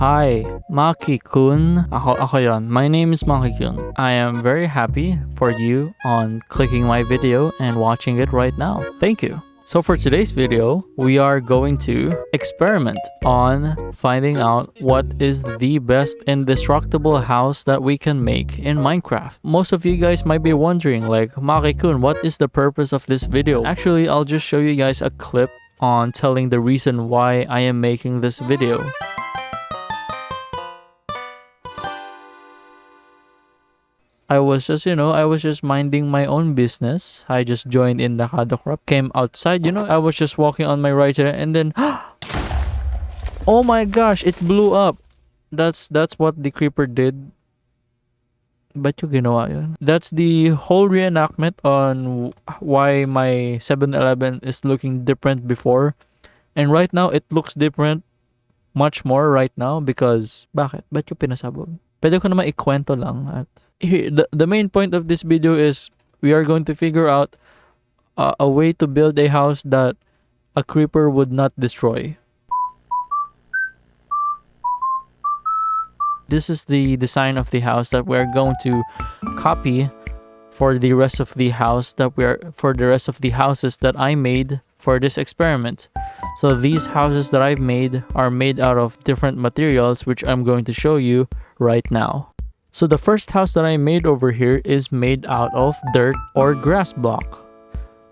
Hi, Maki Kun. Ako yun. My name is Maki Kun. I am very happy for you on clicking my video and watching it right now. Thank you. So for today's video, we are going to experiment on finding out what is the best indestructible house that we can make in Minecraft. Most of you guys might be wondering, like, Maki-kun, what is the purpose of this video? Actually, I'll just show you guys a clip on telling the reason why I am making this video. I was just minding my own business. I just joined in the KadaCraft, came outside, I was just walking on my right side and then oh my gosh, it blew up. That's what the creeper did. But yung ginawa yun. That's the whole reenactment on why my 7-Eleven is looking different before. And right now, it looks different much more right now because bakit? Ba't yung pinasabog? Pwede ko naman ikwento lang at here, the main point of this video is we are going to figure out a way to build a house that a creeper would not destroy. This is the design of the house that we're going to copy for the rest of the houses that I made for this experiment. So these houses that I've made are made out of different materials, which I'm going to show you right now. So the first house that I made over here is made out of dirt or grass block.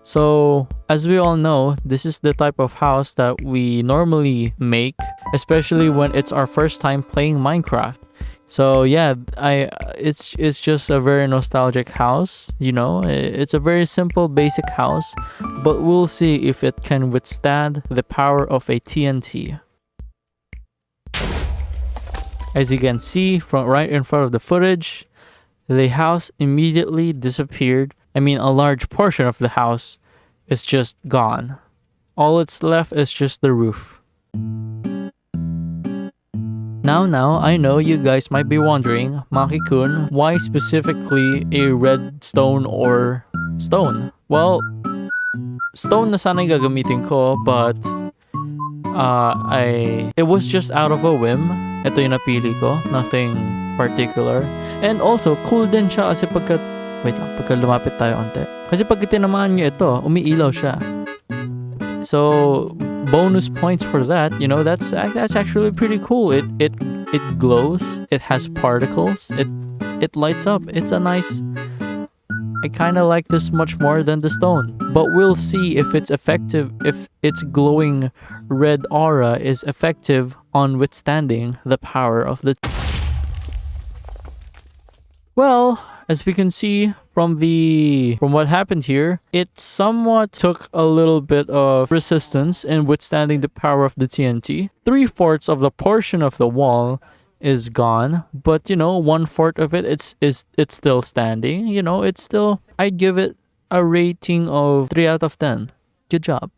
So as we all know, this is the type of house that we normally make, especially when it's our first time playing Minecraft. So yeah, it's just a very nostalgic house, It's a very simple basic house, but we'll see if it can withstand the power of a TNT. As you can see from right in front of the footage, the house immediately disappeared. I mean, a large portion of the house is just gone. All it's left is just the roof. Now, I know you guys might be wondering, Maki-kun, why specifically a redstone or stone? Well, stone na sana yung gagamitin ko, but it was just out of a whim. Ito yung napili ko, nothing particular. And also, cool din siya kasi pagka lumapit tayo onte. Kasi pag tinamaan nyo ito, umiilaw siya. So, bonus points for that, that's actually pretty cool. It glows, it has particles, it lights up. It's a nice... I kind of like this much more than the stone. But we'll see if it's effective, if its glowing red aura is effective on withstanding the power of the... Well, as we can see from what happened here, it somewhat took a little bit of resistance in withstanding the power of the TNT. 3/4 of the portion of the wall is gone, but 1/4 of it it's still standing. It's still, I'd give it a rating of 3 out of 10. Good job.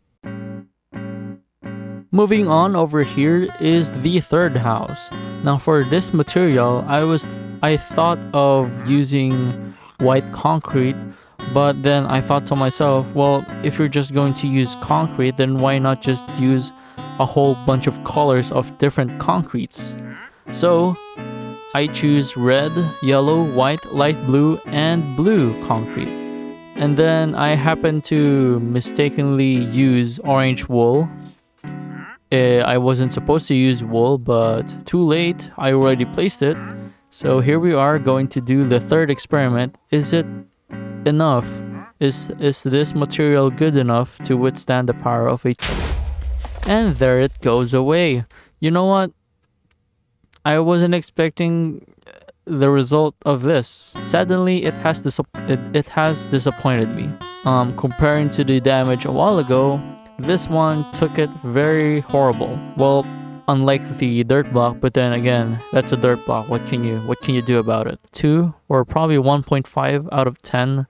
Moving on, over here is the third house. Now for this material, I thought of using white concrete, but then I thought to myself, well, if you're just going to use concrete, then why not just use a whole bunch of colors of different concretes? So I choose red, yellow, white, light blue, and blue concrete. And then I happen to mistakenly use orange wool. I wasn't supposed to use wool, but too late, I already placed it. So here we are going to do the third experiment. Is it enough? Is this material good enough to withstand the power of a... And there it goes away. You know what? I wasn't expecting the result of this. Sadly, it has disappointed me. Comparing to the damage a while ago, this one took it very horrible. Well, unlike the dirt block, but then again, that's a dirt block. What can you do about it? 2 or probably 1.5 out of 10.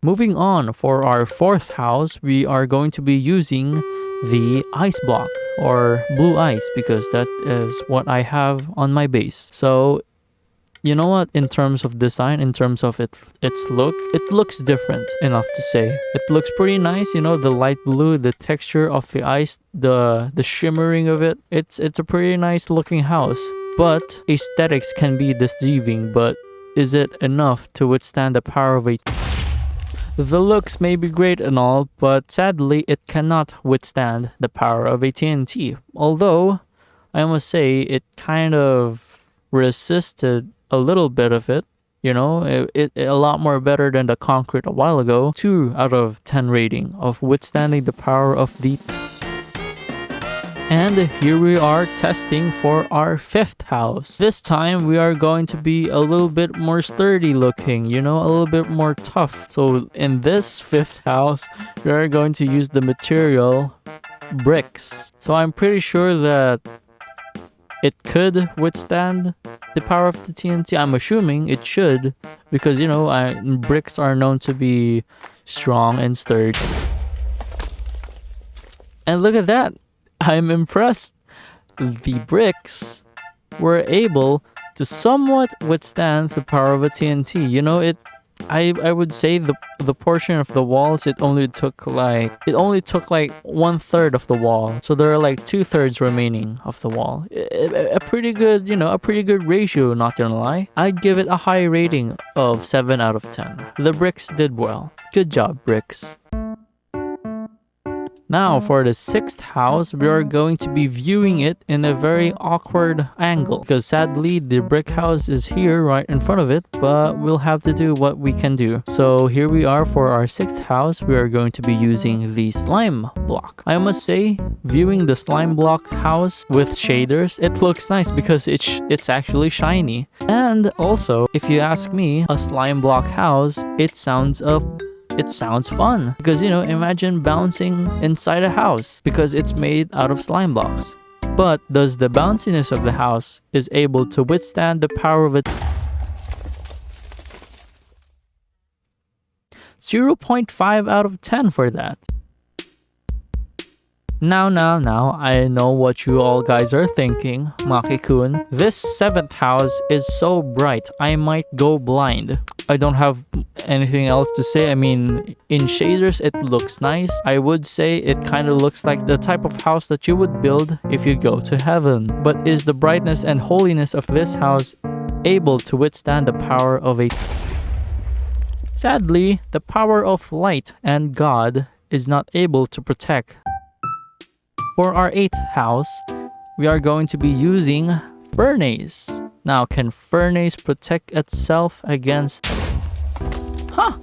Moving on, for our fourth house, we are going to be using the ice block or blue ice because that is what I have on my base. So you know what? In terms of design, in terms of its look, it looks different enough to say. It looks pretty nice. You know, the light blue, the texture of the ice, the shimmering of it. It's a pretty nice looking house. But aesthetics can be deceiving. But is it enough to withstand the power of a... The looks may be great and all, but sadly it cannot withstand the power of a TNT. Although, I must say, it kind of resisted a little bit of it. You know, it a lot more better than the concrete a while ago. 2 out of 10 rating of withstanding the power of the... And here we are testing for our 5th house. This time we are going to be a little bit more sturdy looking, you know, a little bit more tough. So in this 5th house, we are going to use the material bricks. So I'm pretty sure that it could withstand the power of the TNT. I'm assuming it should, because, you know, bricks are known to be strong and sturdy. And look at that. I'm impressed. The bricks were able to somewhat withstand the power of a TNT. You know, I would say the portion of the walls, it only took like 1/3 of the wall. So there are like 2/3 remaining of the wall. A pretty good, you know, a pretty good ratio, not gonna lie. I'd give it a high rating of 7 out of 10. The bricks did well. Good job, bricks. Now, for the 6th house, we are going to be viewing it in a very awkward angle. Because sadly, the brick house is here right in front of it. But we'll have to do what we can do. So here we are for our 6th house. We are going to be using the slime block. I must say, viewing the slime block house with shaders, it looks nice because it's actually shiny. And also, if you ask me, a slime block house, it sounds fun because, you know, imagine bouncing inside a house because it's made out of slime blocks. But does the bounciness of the house is able to withstand the power of it? 0.5 out of 10 for that. Now, I know what you all guys are thinking, Maki Kun. This 7th house is so bright, I might go blind. I don't have anything else to say. I mean, in shaders, it looks nice. I would say it kind of looks like the type of house that you would build if you go to heaven. But is the brightness and holiness of this house able to withstand the power of a... Sadly, the power of light and God is not able to protect. For our 8th house, we are going to be using furnace. Now, can furnace protect itself against... Huh!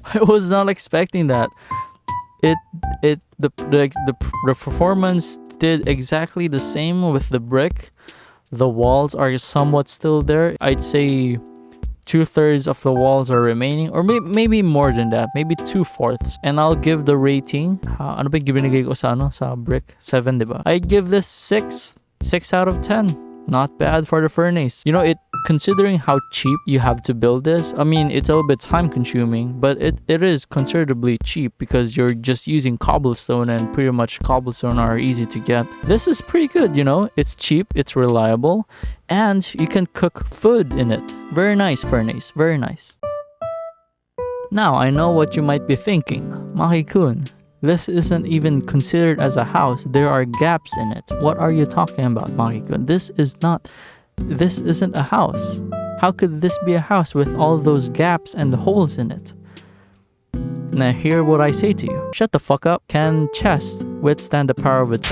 I was not expecting that. The performance did exactly the same with the brick. The walls are somewhat still there. I'd say 2/3 of the walls are remaining, or maybe more than that, maybe 2/4. And I'll give the rating. Ano ba binigay ko sa brick? 7, diba? I'd give this 6 out of 10. Not bad for the furnace. You know, considering how cheap you have to build this, I mean, it's a little bit time consuming, but it is considerably cheap because you're just using cobblestone, and pretty much cobblestone are easy to get. This is pretty good, you know. It's cheap, it's reliable, and you can cook food in it. Very nice furnace, very nice. Now, I know what you might be thinking. Maki Kun, this isn't even considered as a house. There are gaps in it. What are you talking about, Maki Kun? This isn't a house. How could this be a house with all those gaps and holes in it? Now hear what I say to you. Shut the fuck up. Can chests withstand the power of its...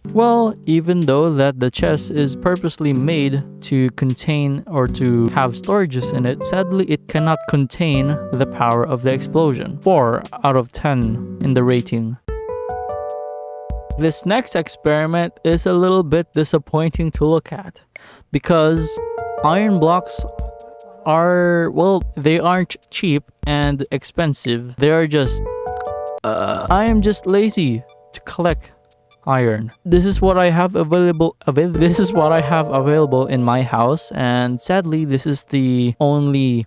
Well, even though that the chest is purposely made to contain or to have storages in it, sadly it cannot contain the power of the explosion. 4 out of 10 in the rating. This next experiment is a little bit disappointing to look at because iron blocks are, well, they aren't cheap and expensive. They are just... I am just lazy to collect iron. This is what I have available in my house, and sadly this is the only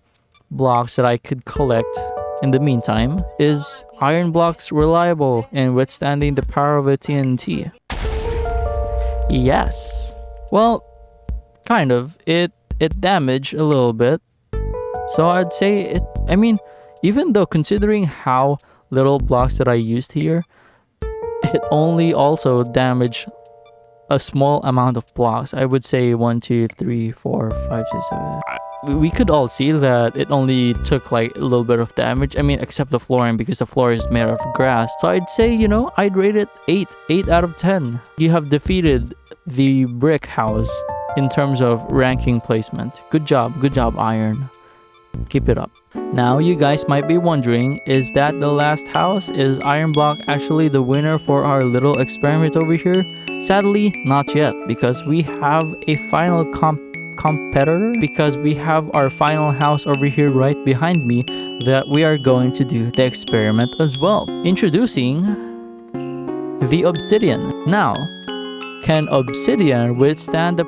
blocks that I could collect. In the meantime, is iron blocks reliable in withstanding the power of a TNT? Yes. Well, kind of. It damaged a little bit. So I'd say it. I mean, even though considering how little blocks that I used here, it only also damaged a small amount of blocks. I would say 1, 2, 3, 4, 5, 6, 7. We could all see that it only took like a little bit of damage. I mean, except the flooring, because the floor is made of grass. So I'd say, I'd rate it 8 out of 10. You have defeated the brick house in terms of ranking placement. Good job, iron. Keep it up. Now you guys might be wondering, is that the last house? Is iron block actually the winner for our little experiment over here? Sadly, not yet, because we have a final competitor, because we have our final house over here right behind me that we are going to do the experiment as well. Introducing the obsidian. Now, can obsidian withstand the...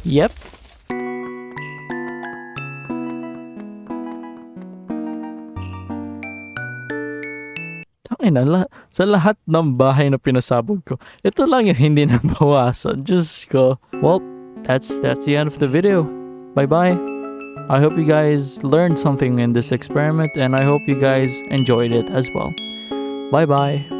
Yep. Sa lahat ng bahay na pinasabog ko, ito lang yung hindi nabawasan. Diyos ko. Well, that's the end of the video. Bye-bye. I hope you guys learned something in this experiment, and I hope you guys enjoyed it as well. Bye-bye.